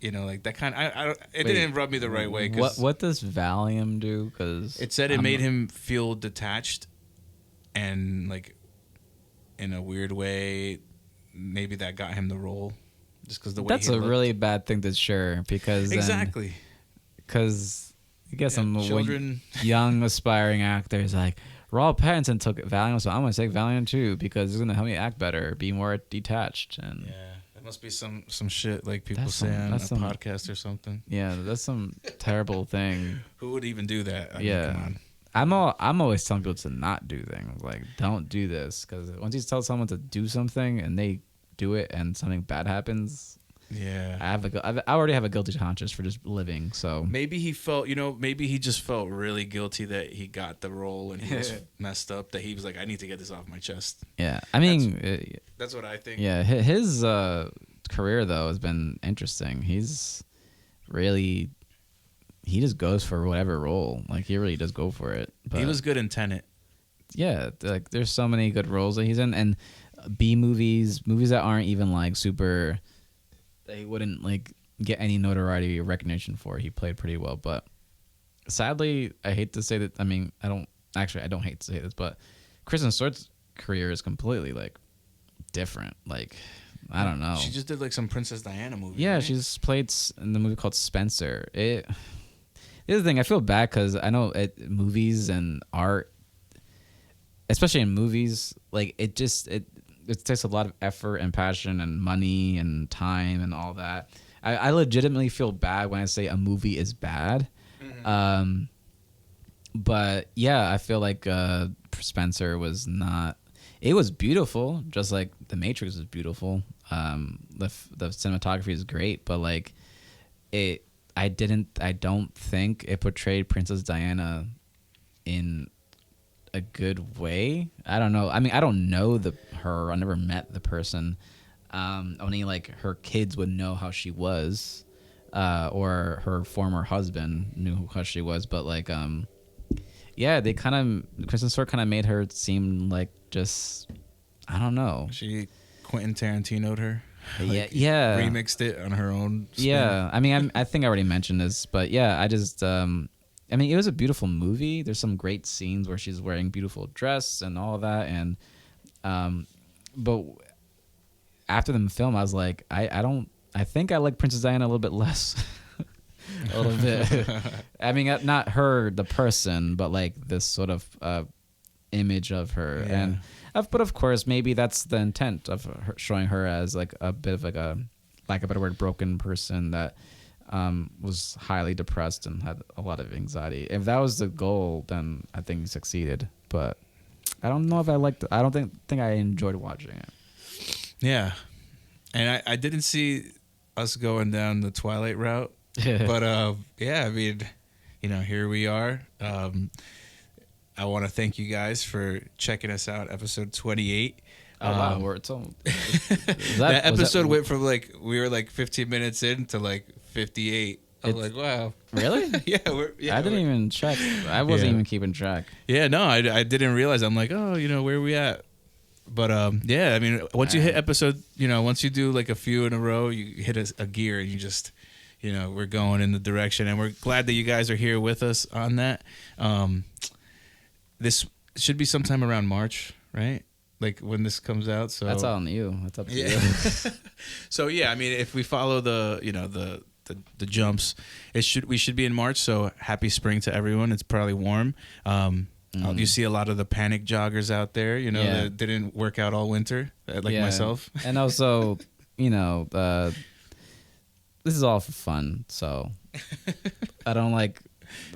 You know, like that kind of. It didn't rub me the right way. What does Valium do? Because it said it made him feel detached, and like in a weird way, maybe that got him the role. Just because the way that's he a looked. really bad thing to share because exactly because you get some children, young aspiring actors like Robert Pattinson took Valium, so I'm gonna take Valium too because it's gonna help me act better, be more detached, and that must be some shit like people say on a podcast or something. Yeah, that's some terrible thing. Who would even do that? I mean, come on. I'm always telling people to not do things like don't do this because once you tell someone to do something and they do it and something bad happens, I already have a guilty conscience for just living. So maybe he felt, maybe he just felt really guilty that he got the role and he was messed up, that he was like, I need to get this off my chest. Yeah, I mean, that's what I think. Yeah, his career though has been interesting. He just goes for whatever role. Like he really does go for it. But he was good in Tenet. Yeah, like there's so many good roles that he's in, and B movies that aren't even like super, that he wouldn't like get any notoriety or recognition for. He played pretty well, but sadly, I hate to say that. I mean, I don't hate to say this, but Kristen Stewart's career is completely like different. Like I don't know. She just did like some Princess Diana movie. Yeah, right? she's played in the movie called Spencer. The other thing, I feel bad because I know movies and art, especially in movies, like it takes a lot of effort and passion and money and time and all that. I legitimately feel bad when I say a movie is bad. Mm-hmm. But yeah, I feel like Spencer was not. It was beautiful, just like The Matrix is beautiful. The cinematography is great, but like I don't think it portrayed Princess Diana in a good way. I don't know. I mean, I don't know her. I never met the person. Only like her kids would know how she was, or her former husband knew how she was. But like, Kristen Stewart kind of made her seem like just, I don't know. She Quentin Tarantino'd her. Yeah. Remixed it on her own spin. Yeah. I mean, I think I already mentioned this, but yeah, I just, I mean, it was a beautiful movie. There's some great scenes where she's wearing beautiful dress and all of that. And, but after the film, I was like, I think I like Princess Diana a little bit less. A little bit. I mean, not her, the person, but like this sort of image of her. Yeah. And, but of course, maybe that's the intent of her, showing her as like a bit of like a, lack of a better word, broken person that was highly depressed and had a lot of anxiety. If that was the goal, then I think he succeeded. But I don't know if I liked it. I don't think I enjoyed watching it. Yeah. And I didn't see us going down the Twilight route. But yeah, I mean, here we are. I want to thank you guys for checking us out, episode 28. Oh wow, that episode went from like we were like 15 minutes in to like 58. I was like, wow, really? Yeah, I didn't even check. I wasn't even keeping track. Yeah, no, I didn't realize. I'm like, oh, where are we at? But yeah, I mean, once you hit episode, once you do like a few in a row, you hit a gear and you just, we're going in the direction, and we're glad that you guys are here with us on that. This should be sometime around March, right? Like when this comes out. So that's on you. That's up to you. So yeah, I mean, if we follow the the jumps, we should be in March. So happy spring to everyone. It's probably warm. You see a lot of the panic joggers out there, that didn't work out all winter, like myself. And also, this is all for fun. So I don't like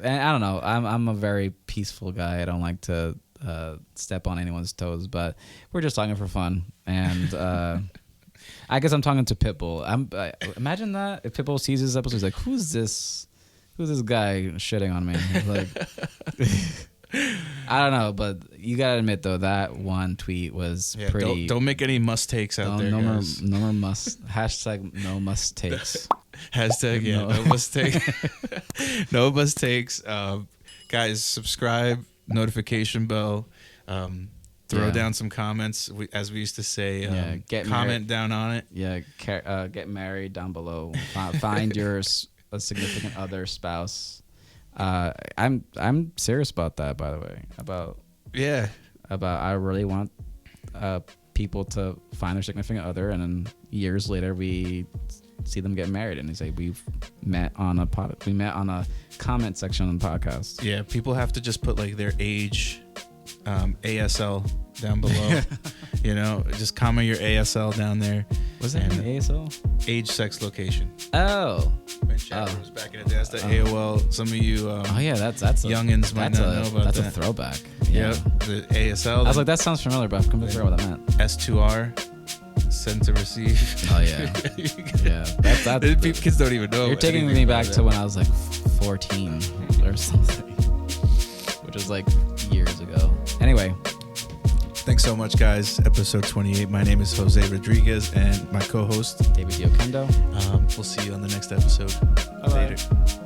And I don't know. I'm a very peaceful guy. I don't like to step on anyone's toes, but we're just talking for fun. And I guess I'm talking to Pitbull. Imagine that if Pitbull sees this episode, he's like, "Who's this guy shitting on me?" Like, I don't know, but you gotta admit though that one tweet was pretty. Don't make any Mustakes out there. No guys. more hashtag no Mustakes. Hashtag no Mustakes. No Mustakes. Guys, subscribe, notification bell. Throw down some comments, as we used to say. Comment down on it. Yeah, get married down below. Find your a significant other, spouse. I'm serious about that, by the way. About I really want people to find their significant other, and then years later we see them get married, and they say we met on a comment section on the podcast. Yeah, people have to just put like their age, ASL down below. Just comment your ASL down there. Was that an ASL? Age, sex, location. Oh. Chat rooms back in the day. That's the AOL. Some of you that's youngins might not know about that. That's a throwback. Yeah. The ASL. I was like, that sounds familiar, but I completely forgot what that meant. S2R. Send to receive. Oh, yeah. Yeah. Kids don't even know. You're taking me back to when I was like 14 or something, which was like years ago. Anyway. Thanks so much, guys. Episode 28. My name is Jose Rodriguez, and my co-host, David Diokendo. We'll see you on the next episode. Bye-bye. Later.